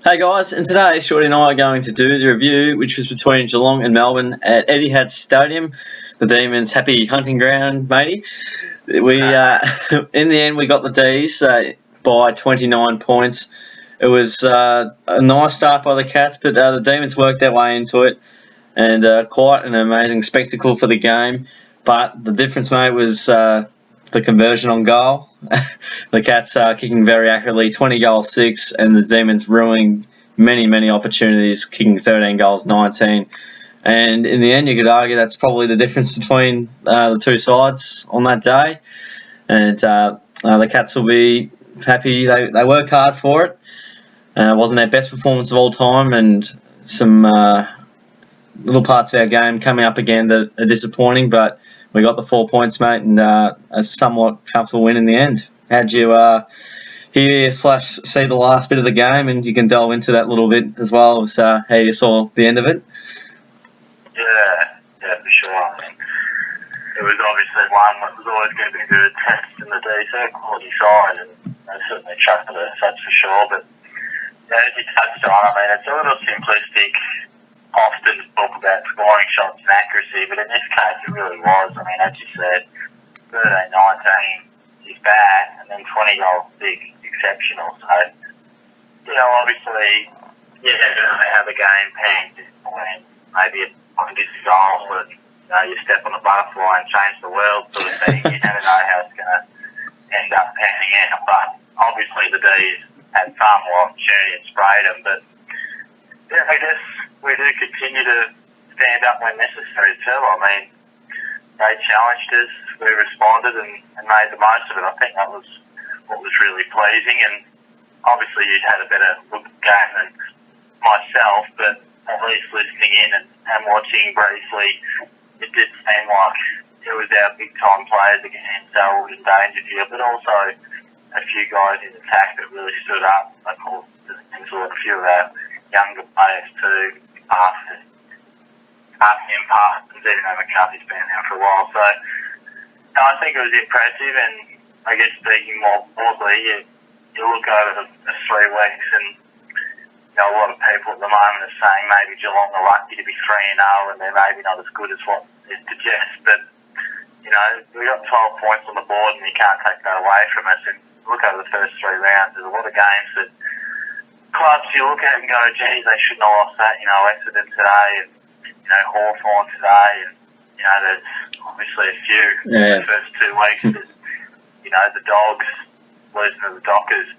Hey guys, and today Shorty and I are going to do the review, which was between Geelong and Melbourne at Etihad Stadium, the Demons' happy hunting ground, matey. We, in the end, we got the Dees by 29 points. It was a nice start by the Cats, but the Demons worked their way into it, and quite an amazing spectacle for the game. But the difference, mate, was the conversion on goal. The Cats are kicking very accurately, 20 goals 6, and the Demons ruining many opportunities, kicking 13 goals 19. And in the end, you could argue that's probably the difference between the two sides on that day. And the Cats will be happy. They worked hard for it. It wasn't their best performance of all time, and some little parts of our game coming up again that are disappointing, but we got the 4 points, mate, and a somewhat comfortable win in the end. How'd you hear/see the last bit of the game? And you can delve into that a little bit as well as how you saw the end of it. Yeah, for sure. I mean, it was obviously one that was always going to be a good test in the DC quality side, and they certainly trusted us, that's for sure. But as you touched on, I mean, it's a little simplistic. Often talk about scoring shots and accuracy, but in this case it really was. I mean, as you said, 13-19 is bad, and then 20 goals big, exceptional. So, obviously, they have a game pegged when maybe it's a goal, but you step on the butterfly and change the world sort of thing. You never know how it's going to end up panning out. But obviously the D's had far more opportunity and sprayed them, but I guess we do continue to stand up when necessary too. I mean, they challenged us, we responded and made the most of it. I think that was what was really pleasing, and obviously you'd had a better look at the game than myself, but at least listening in and watching briefly, it did seem like it was our big time players again, so we endangered you, but also a few guys in attack that really stood up. I called a few of our younger players too, Parsons, even though McCarthy's been there for a while. So I think it was impressive, and I guess speaking more broadly, you look over the 3 weeks and a lot of people at the moment are saying maybe Geelong are lucky to be 3-0 and they're maybe not as good as what it suggests, but we got 12 points on the board and you can't take that away from us. And look over the first 3 rounds, there's a lot of games that clubs you look at and go, geez, they shouldn't have lost that. Essendon today, and Hawthorn today, and there's obviously a few in the first 2 weeks. The Dogs losing to the Dockers.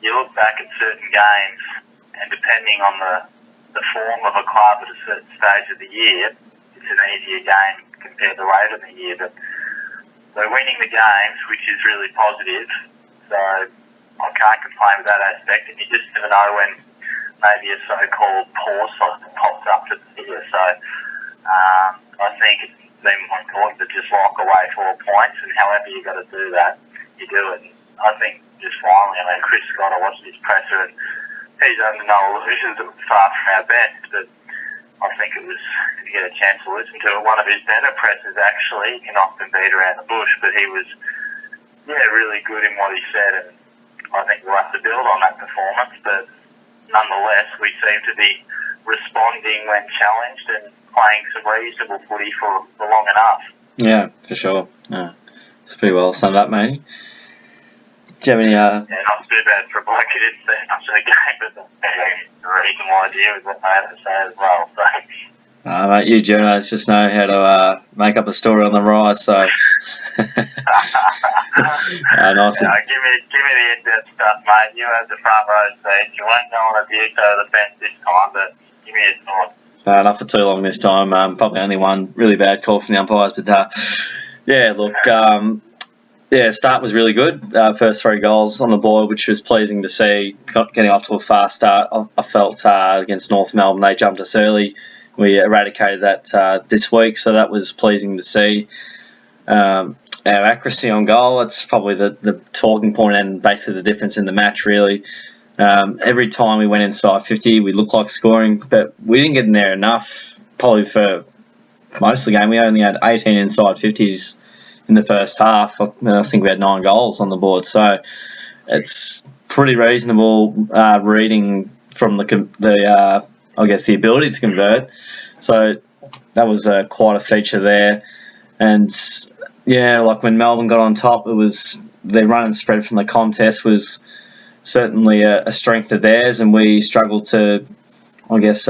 You look back at certain games, and depending on the form of a club at a certain stage of the year, it's an easier game compared to later in the year. But we're winning the games, which is really positive. So I can't complain with that aspect, and you just never know when maybe a so-called poor side pops up to the year. So I think it's been more important to just lock away 4 points, and however you got to do that, you do it. And I think just finally, Chris Scott, I watched his presser, and he's under no illusions that it was far from our best, but I think it was, if you get a chance to listen to it, one of his better pressers actually. He can often beat around the bush, but he was really good in what he said, and I think we'll have to build on that performance, but nonetheless, we seem to be responding when challenged and playing some reasonable footy for long enough. Yeah, for sure. It's pretty well summed up, matey. Do you have any... not too bad for a bloke who didn't see much of the game, but the reasonable idea was what they had to say as well. So. Mate, you journalists just know how to make up a story on the rise, so... Nice. Give me the in-depth stuff, mate. You had the front row seat. You won't go on abuse over the fence this time, but give me a thought. Not for too long this time. Probably only one really bad call from the umpires, but start was really good. First 3 goals on the board, which was pleasing to see. Getting off to a fast start, I felt against North Melbourne, they jumped us early. We eradicated that this week, so that was pleasing to see. Our accuracy on goal, that's probably the talking point and basically the difference in the match, really. Every time we went inside 50, we looked like scoring, but we didn't get in there enough, probably for most of the game. We only had 18 inside 50s in the first half. I think we had 9 goals on the board, so it's pretty reasonable reading from I guess the ability to convert. So that was quite a feature there. And yeah, like when Melbourne got on top, it was their run and spread from the contest was certainly a strength of theirs, and we struggled to, I guess,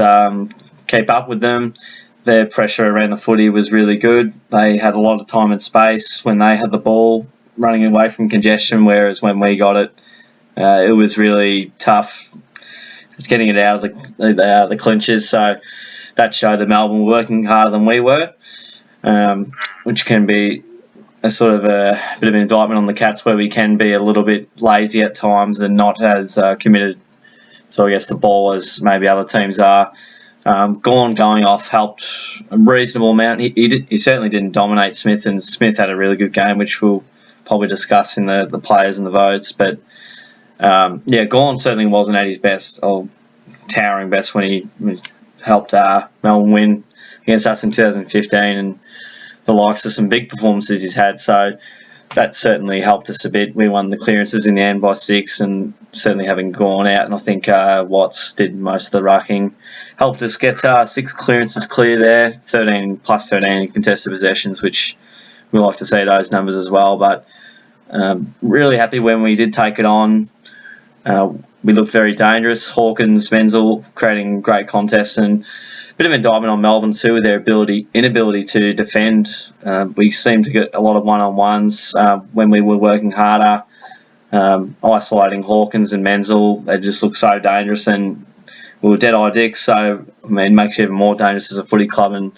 keep up with them. Their pressure around the footy was really good. They had a lot of time and space when they had the ball running away from congestion, whereas when we got it, it was really tough getting it out of the clinches. So that showed that Melbourne were working harder than we were, which can be a sort of a bit of an indictment on the Cats, where we can be a little bit lazy at times and not as committed to, I guess, the ball as maybe other teams are. Gawn going off helped a reasonable amount. He certainly didn't dominate Smith, and Smith had a really good game, which we'll probably discuss in the players and the votes. But Gawn certainly wasn't at his best or towering best when he helped Melbourne win against us in 2015, and the likes of some big performances he's had. So that certainly helped us a bit. We won the clearances in the end by 6, and certainly having gone out, and I think Watts did most of the rucking, helped us get 6 clearances clear there, 13 plus 13 in contested possessions, which we like to see those numbers as well. But really happy when we did take it on. We looked very dangerous. Hawkins, Menzel creating great contests, and a bit of indictment on Melbourne too with their inability to defend. We seemed to get a lot of one-on-ones when we were working harder, isolating Hawkins and Menzel. They just looked so dangerous, and we were dead-eye dicks. So it makes you even more dangerous as a footy club, and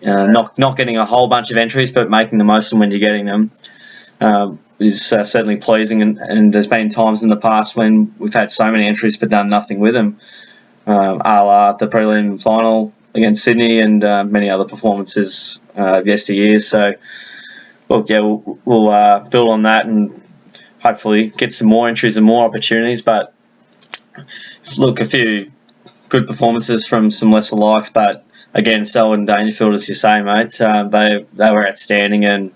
not getting a whole bunch of entries, but making the most of them when you're getting them. Is certainly pleasing, and there's been times in the past when we've had so many entries but done nothing with them, a la the prelim final against Sydney and many other performances of yesteryear. So, look, yeah, we'll build on that and hopefully get some more entries and more opportunities. But look, a few good performances from some lesser likes, but again, Selwood and Dangerfield, as you say, mate, they were outstanding. And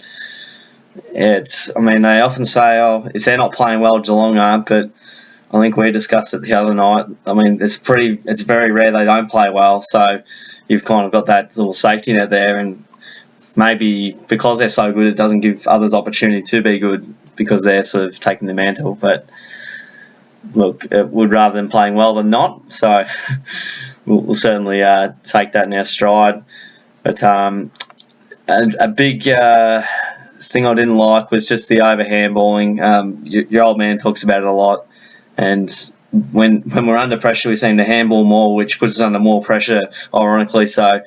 they often say, if they're not playing well, Geelong aren't, but I think we discussed it the other night. I mean, it's very rare they don't play well, so you've kind of got that little safety net there, and maybe because they're so good, it doesn't give others opportunity to be good because they're sort of taking the mantle. But look, would rather them playing well than not, so we'll certainly take that in our stride. But a big thing I didn't like was just the over handballing. Your old man talks about it a lot, and when we're under pressure, we seem to handball more, which puts us under more pressure, ironically. So,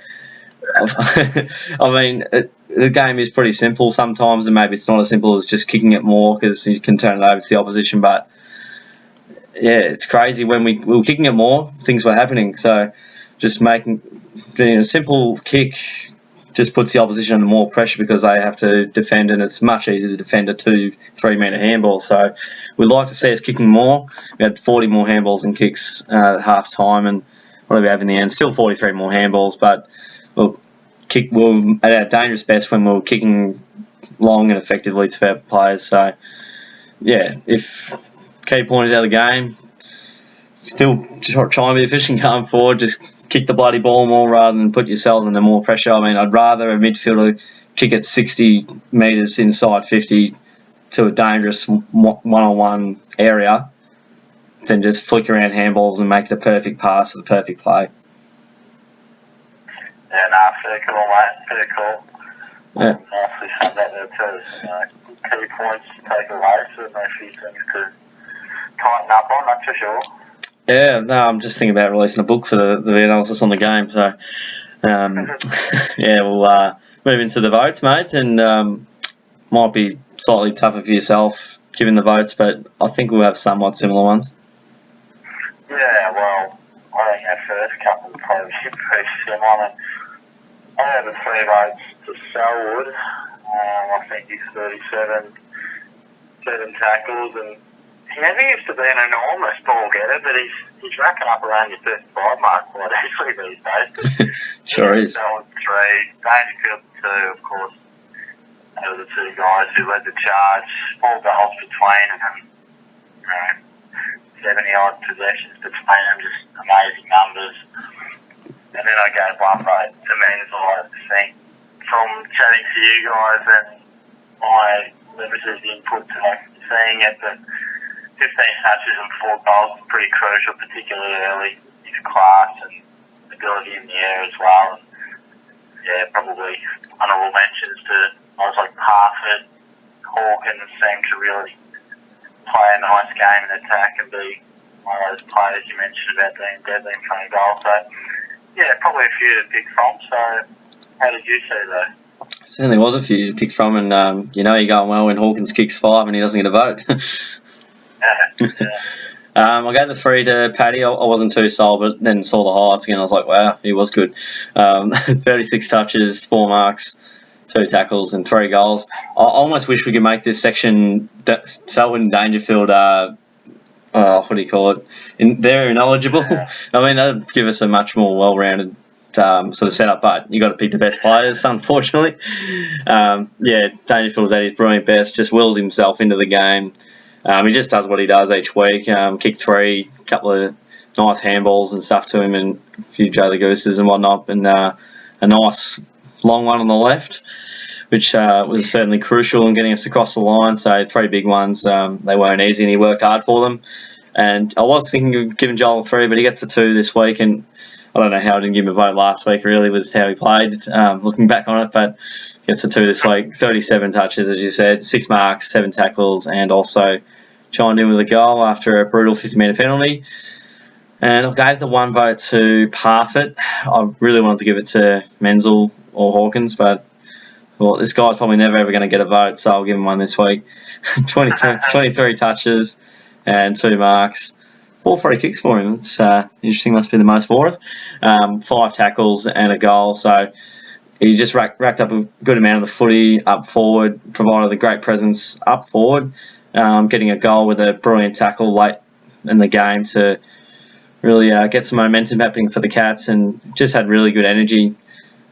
I mean, the game is pretty simple sometimes, and maybe it's not as simple as just kicking it more because you can turn it over to the opposition. But yeah, it's crazy when we were kicking it more, things were happening. So, just doing a simple kick just puts the opposition under more pressure because they have to defend, and it's much easier to defend a 2-3 metre handball. So we'd like to see us kicking more. We had 40 more handballs and kicks at half time, and what do we have in the end? Still 43 more handballs, but we're at our dangerous best when we're kicking long and effectively to our players. So yeah, if key point is out of the game, still try and be efficient going forward. Just kick the bloody ball more rather than put yourselves under more pressure. I mean, I'd rather a midfielder kick it 60 metres inside 50 to a dangerous one-on-one area than just flick around handballs and make the perfect pass for the perfect play. Yeah, fair call, mate. Fair call. Yeah. Nicely summed up there too. Key points to take away, so there's a few things to tighten up on, that's for sure. Yeah, no, I'm just thinking about releasing a book for the analysis on the game. So, yeah, we'll move into the votes, mate, and might be slightly tougher for yourself given the votes, but I think we'll have somewhat similar ones. Yeah, well, I think our first couple will probably be pretty similar. I have the 3 votes to Selwood. I think he's 37, 7 tackles, and he never used to be an enormous ball getter, but he's racking up around your 35 mark quite easily these days. Sure is. Selwood 3, Dangerfield 2, of course. They were the 2 guys who led the charge. 4 goals between them. 70-odd possessions between them, just amazing numbers. And then I gave one vote to Menzel. I think from chatting to you guys and my limited input to seeing it, that 15 touches and 4 goals is pretty crucial, particularly early. His class and ability in the air as well. And yeah, probably honourable mentions to guys like Parfitt, Hawthorn seem to really play a nice game in attack and be one of those players you mentioned about being deadly in front of goal. So yeah, probably a few to pick from. So how did you see that? Certainly was a few to pick from, and you know you're going well when Hawkins kicks 5 and he doesn't get a vote. I gave the 3 to Paddy. I wasn't too sold, but then saw the highlights again. I was like, wow, he was good. 36 touches, 4 marks, 2 tackles, and 3 goals. I almost wish we could make this section Selwood and Dangerfield. What do you call it? They're ineligible. I mean, that'd give us a much more well-rounded sort of setup, but you got to pick the best players, unfortunately. Dangerfield's at his brilliant best, just wills himself into the game. He just does what he does each week. Kicked 3, couple of nice handballs and stuff to him, and a few Joe the Gooses and whatnot, and a nice long one on the left, which was certainly crucial in getting us across the line. So 3 big ones. They weren't easy, and he worked hard for them. And I was thinking of giving Joel a 3, but he gets a 2 this week, and I don't know how I didn't give him a vote last week, really, with how he played, looking back on it, but gets a 2 this week. 37 touches, as you said, 6 marks, 7 tackles, and also chimed in with a goal after a brutal 50-metre penalty. And I gave the 1 vote to Parfitt. I really wanted to give it to Menzel or Hawkins, but well, this guy's probably never ever going to get a vote, so I'll give him 1 this week. 23 touches and 2 marks. 4 free kicks for him. It's interesting, must be the most for us. 5 tackles and a goal, so he just racked up a good amount of the footy up forward, provided a great presence up forward, getting a goal with a brilliant tackle late in the game to really get some momentum happening for the Cats, and just had really good energy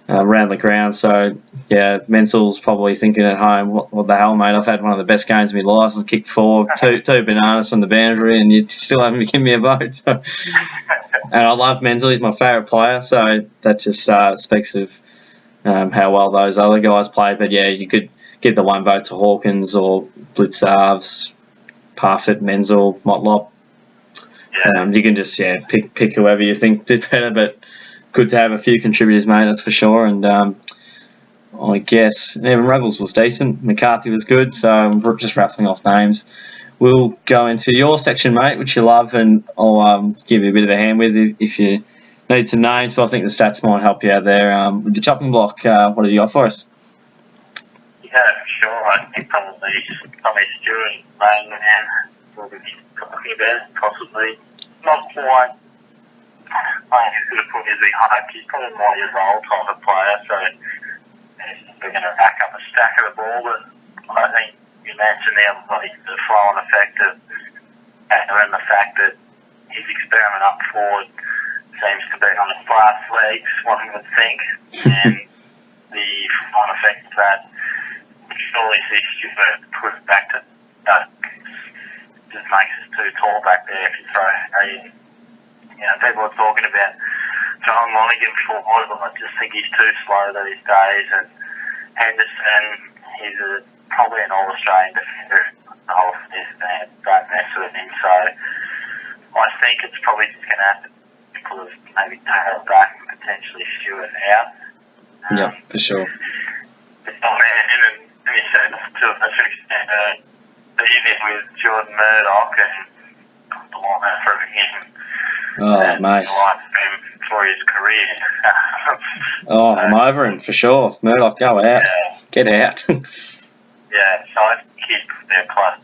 around the ground. So yeah, Menzel's probably thinking at home, what the hell, mate, I've had one of the best games of my life. I've kicked 4, two bananas from the boundary, and you still haven't given me a vote. So. And I love Menzel, he's my favourite player, so that just speaks of how well those other guys played. But yeah, you could give the 1 vote to Hawkins or Blitzarves, Parfitt, Menzel, Motlop. You can just pick whoever you think did better, but good to have a few contributors, mate, that's for sure. And I guess Evan Ruggles was decent. McCarthy was good, so we're just rattling off names. We'll go into your section, mate, which you love, and I'll give you a bit of a hand with if you need some names, but I think the stats might help you out there. With the chopping block, what have you got for us? Yeah, for sure. I think probably Tommy Stewart playing man will be talking about it, possibly. Not quite. I think he's going to put his hype. He's probably more your role type of player, so they're going to rack up a stack of the ball. But I think you mentioned the other body, the flow-on effect of, and the fact that his experiment up forward seems to be on his last legs, one would think, and the flow-on effect of that surely see Stewart put it back to just makes us too tall back there if you throw in. You know, people are talking about John Lonergan forward, but I just think he's too slow these days. And Henderson, he's probably an All-Australian defender. The whole this man, don't mess with him. So I think it's probably just going to have to put maybe Taylor back and potentially Stewart out. Yeah, for sure. And you said to a certain extent, the unit with Jordan Murdoch and the line out for him. Oh, mate. For his career. I'm over him for sure. Murdoch, go out. Yeah. Get out. Yeah, so I think he's their plus.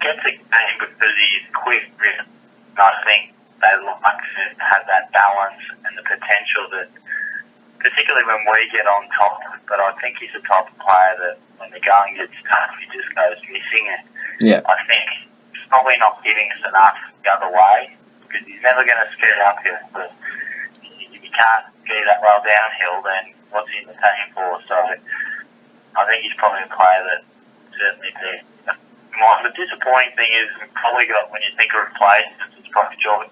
Gets a game because he's quick, and I think they look like to have that balance and the potential that, particularly when we get on top, but I think he's the type of player that when the going gets tough, he just goes missing it. Yeah. I think he's probably not giving us enough the other way, because he's never going to ski uphill. But if you can't ski that well downhill, then what's he in the team for? So I think he's probably a player that certainly be The disappointing thing is we've probably got, when you think of replacements, it's probably Jordan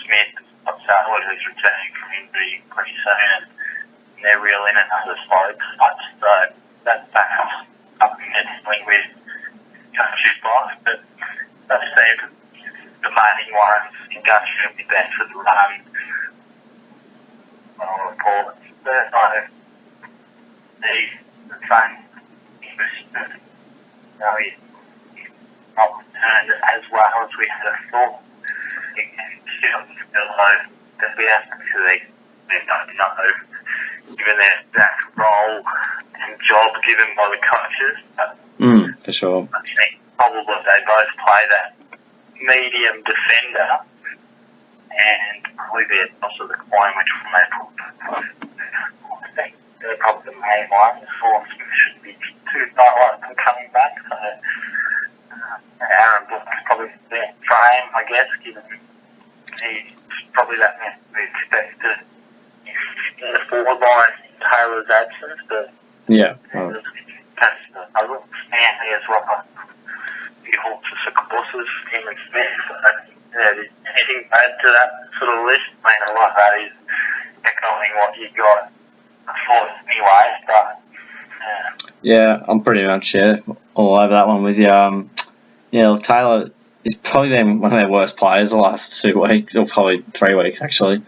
Smith, Salwood, who's returning from injury pretty soon, and they're reeling another slow touch. So that's perhaps something that's linked with Country's life, but those seem the main ones in Country will be best for the run. I'll report. There's the fun. No, he's not returned as well as we had thought. That we have to they don't know, given that role and job given by the coaches. But for sure. I think probably they both play that medium defender, and probably the toss of the coin which one they put. I think they're probably the main ones. Hawthorn shouldn't be too far away from coming back. So Aaron Black's probably the frame, I guess, given he's probably that we expected in the forward line Taylor's absence, but yeah. That's I look Stanley as well. The Hawks of courses, him and Smith. So, anything to add to that sort of list? I mean, a lot of that is echoing what you got before anyway, but yeah, I'm pretty much all over that one with you. Taylor is probably been one of their worst players the last 2 weeks, or probably 3 weeks actually.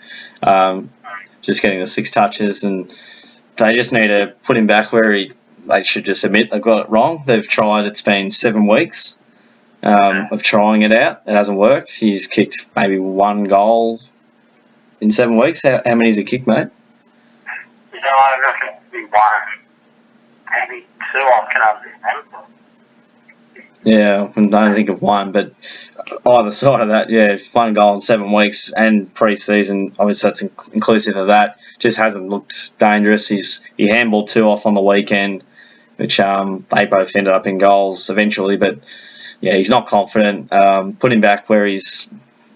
Just getting the 6 touches, and they just need to put him back where they should just admit they've got it wrong. They've tried, it's been 7 weeks of trying it out. It hasn't worked. He's kicked maybe 1 goal in 7 weeks. How many has he kicked, mate? I reckon it'd be 1, maybe 2, I can remember. Yeah, I don't think of 1, but either side of that, 1 goal in 7 weeks and pre-season, obviously that's inclusive of that, just hasn't looked dangerous. He handballed 2 off on the weekend, which they both ended up in goals eventually, but he's not confident. Put him back where he's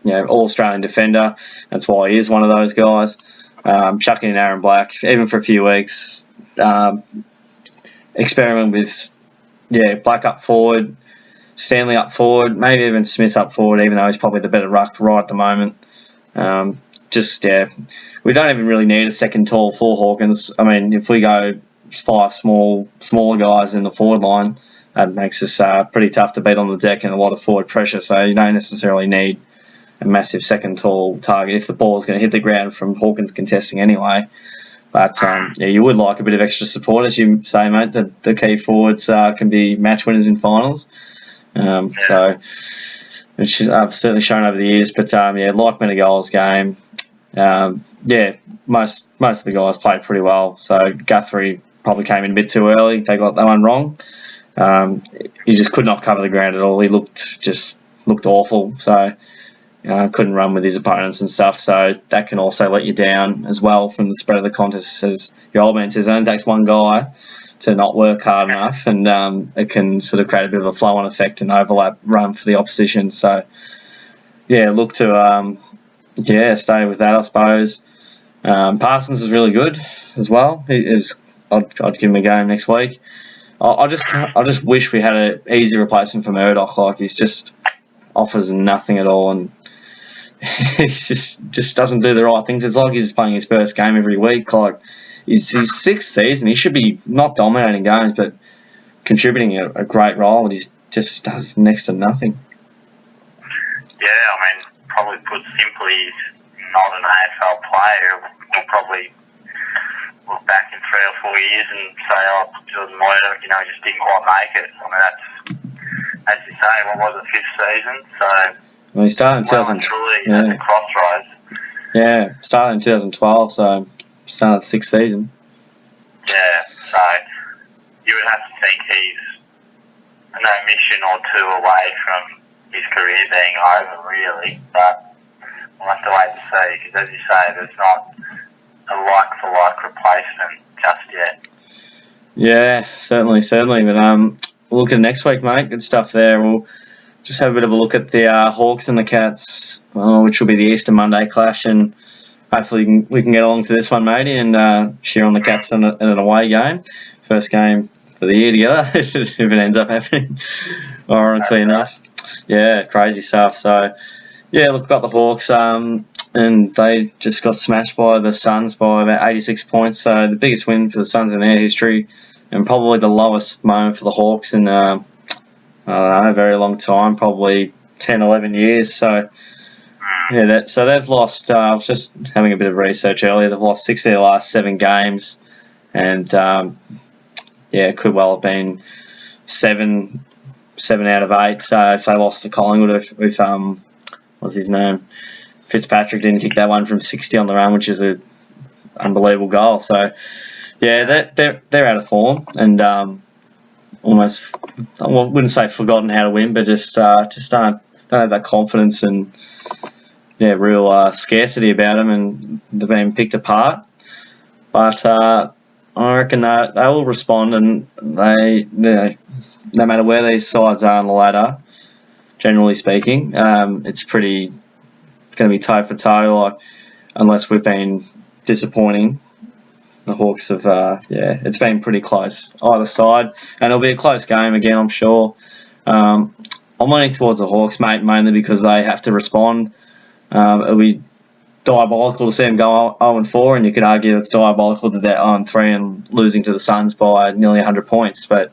all-Australian defender. That's why he is one of those guys. Chucking in Aaron Black, even for a few weeks. Experiment with, Black up forward, Stanley up forward, maybe even Smith up forward, even though he's probably the better ruck right at the moment. We don't even really need a second tall for Hawkins. I mean, if we go 5 smaller guys in the forward line, that makes us pretty tough to beat on the deck and a lot of forward pressure, so you don't necessarily need a massive second tall target if the ball is going to hit the ground from Hawkins contesting anyway. But you would like a bit of extra support, as you say, mate. The key forwards can be match winners in finals. So, which I've certainly shown over the years. But like Menego's game, most of the guys played pretty well. So Guthrie probably came in a bit too early. They got that one wrong. He just could not cover the ground at all. He looked awful. So. Couldn't run with his opponents and stuff, so that can also let you down as well from the spread of the contest. As your old man says, it only takes one guy to not work hard enough, and it can sort of create a bit of a flow-on effect and overlap run for the opposition. So, look to stay with that, I suppose. Parsons was really good as well. I'd give him a game next week. I just wish we had an easy replacement for Murdoch. Like, he's just offers nothing at all, and he just doesn't do the right things. It's like he's playing his first game every week. Like, his 6th season, he should be not dominating games, but contributing a great role. He just does next to nothing. Yeah, I mean, probably put simply, he's not an AFL player. We'll probably look back in 3 or 4 years and say, Jordan Moyer, just didn't quite make it. I mean, that's, as you say, what was it, 5th season? So, well, he started in 2012. At the crossroads. Yeah, started in 2012, so started 6th season. Yeah, so you would have to think he's an omission or 2 away from his career being over, really. But we'll have to wait and see, because as you say, there's not a like-for-like replacement just yet. Yeah, certainly. But we'll look at next week, mate. Good stuff there. We'll just have a bit of a look at the Hawks and the Cats, which will be the Easter Monday clash, and hopefully we can get along to this one, matey, and cheer on the Cats in an away game. First game for the year together, if it ends up happening. ironically enough. Yeah, crazy stuff. So, yeah, look, got the Hawks, and they just got smashed by the Suns by about 86 points. So the biggest win for the Suns in their history, and probably the lowest moment for the Hawks in, I don't know, a very long time, probably 10, 11 years. So, yeah, so they've lost, I was just having a bit of research earlier, they've lost 6 of their last 7 games, and, it could well have been 7 out of 8. So if they lost to Collingwood with what's his name, Fitzpatrick didn't kick that one from 60 on the run, which is an unbelievable goal. So yeah, they're out of form and almost, I wouldn't say forgotten how to win, but just don't have that confidence and real scarcity about them, and they're being picked apart. But I reckon they will respond, and they no matter where these sides are on the ladder, generally speaking, it's pretty going to be toe for toe, unless we've been disappointing. The Hawks have, it's been pretty close either side, and it'll be a close game again, I'm sure. I'm leaning towards the Hawks, mate, mainly because they have to respond. It'll be diabolical to see them go 0-4, and you could argue it's diabolical that they're 0-3 and losing to the Suns by nearly 100 points. But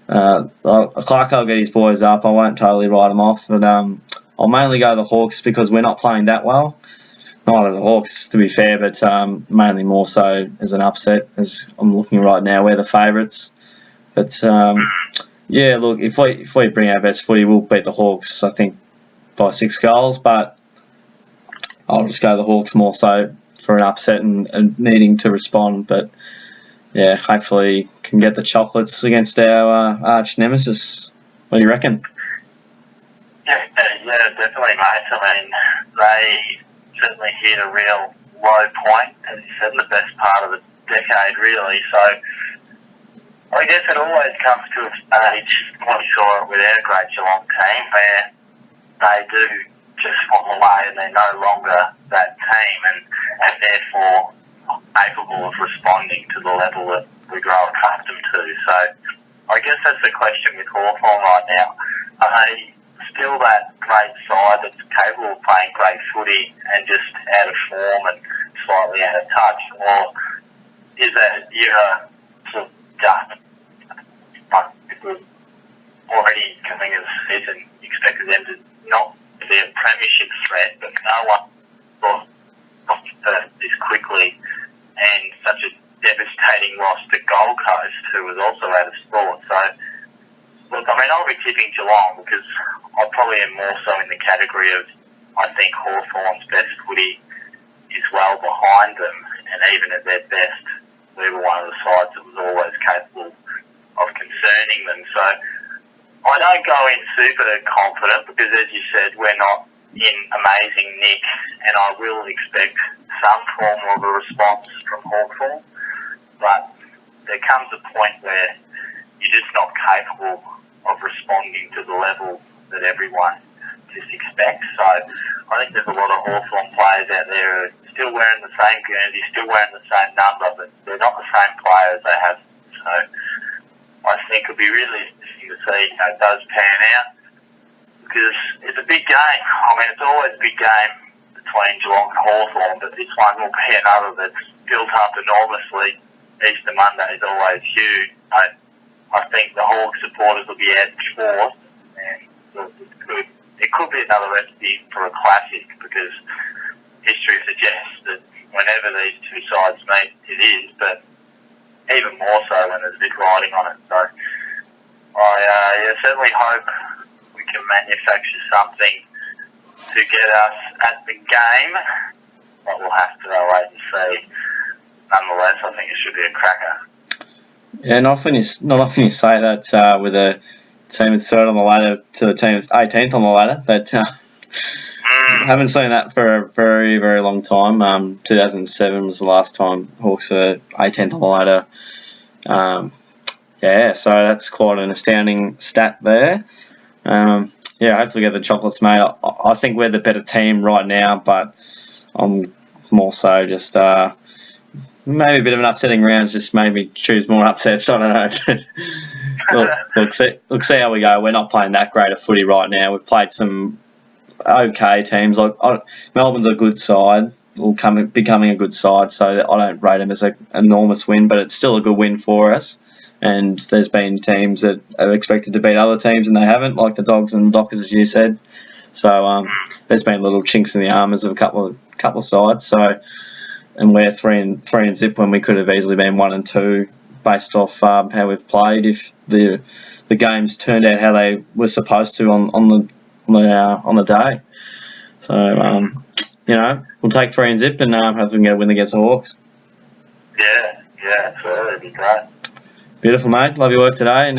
Clark will get his boys up. I won't totally write them off, but I'll mainly go the Hawks because we're not playing that well. Neither the Hawks, to be fair, but mainly more so as an upset. As I'm looking right now, we're the favourites. But look, if we bring our best footy, we'll beat the Hawks, I think, by 6 goals. But I'll just go the Hawks more so for an upset and needing to respond. But yeah, hopefully can get the chocolates against our arch nemesis. What do you reckon? Yeah, definitely, mate. I mean, they certainly hit a real low point, as you said, in the best part of the decade, really. So I guess it always comes to a stage, we saw it with our great Geelong team, where they do just fall away and they're no longer that team and therefore capable of responding to the level that we grow accustomed to. So I guess that's the question with Hawthorn right now. Are they still that great side that's capable of playing great footy and just out of form and slightly out of touch, or is that era sort of dust? Already coming as a season, expected them to not be a premiership threat, but no one thought this quickly, and such a devastating loss to Gold Coast, who was also out of sport. So, look, I mean, I'll be tipping Geelong because I probably am more so in the category of, I think Hawthorn's best footy is well behind them, and even at their best, we were one of the sides that was always capable of concerning them. So I don't go in super confident because, as you said, we're not in amazing nick, and I will expect some form of a response from Hawthorn. But there comes a point where you're just not capable of responding to the level that everyone just expects. So I think there's a lot of Hawthorn players out there who are still wearing the same jersey, still wearing the same number, but they're not the same players they have. So I think it'll be really interesting to see how it does pan out, because it's a big game. I mean, it's always a big game between Geelong and Hawthorn, but this one will be another that's built up enormously. Easter Monday is always huge. I think the Hawk supporters will be edged forth, and it could be another recipe for a classic, because history suggests that whenever these two sides meet, it is, but even more so when there's a bit riding on it. So I certainly hope we can manufacture something to get us at the game, but we'll have to wait and see. Nonetheless, I think it should be a cracker. Yeah, not often you say that with a team that's third on the ladder to the team that's 18th on the ladder, but I haven't seen that for a very, very long time. 2007 was the last time Hawks were 18th on the ladder. So that's quite an astounding stat there. Hopefully get the chocolates, mate. I think we're the better team right now, but I'm more so just maybe a bit of an upsetting round. Just made me choose more upsets. I don't know. look, see how we go. We're not playing that great a footy right now. We've played some okay teams. Melbourne's a good side. Becoming a good side, so I don't rate them as an enormous win, but it's still a good win for us. And there's been teams that are expected to beat other teams and they haven't, like the Dogs and the Dockers, as you said. So there's been little chinks in the armours of a couple of sides. So, and we're 3 and zip when we could have easily been 1 and 2 based off how we've played. If the games turned out how they were supposed to on the day. So we'll take 3 and zip and hopefully we can get a win against the Hawks. Yeah, absolutely, it'd be great. Beautiful, mate. Love your work today, and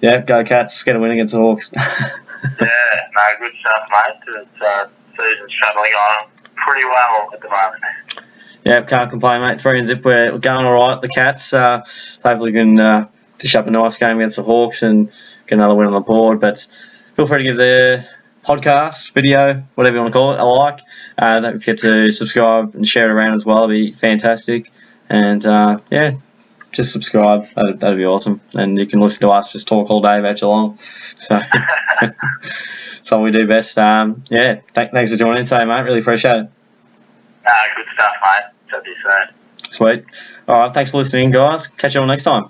go Cats, get a win against the Hawks. Good stuff, mate. It's season's travelling on pretty well at the moment. Yeah, can't complain, mate. 3 and zip, we're going all right. The Cats, hopefully we can dish up a nice game against the Hawks and get another win on the board. But feel free to give the podcast, video, whatever you want to call it, a like. Don't forget to subscribe and share it around as well. It'd be fantastic. And just subscribe. That'd be awesome. And you can listen to us just talk all day about Geelong. So that's what we do best. Thanks for joining today, mate. Really appreciate it. Good stuff, mate. Talk to you soon. Sweet. All right. Thanks for listening, guys. Catch you all next time.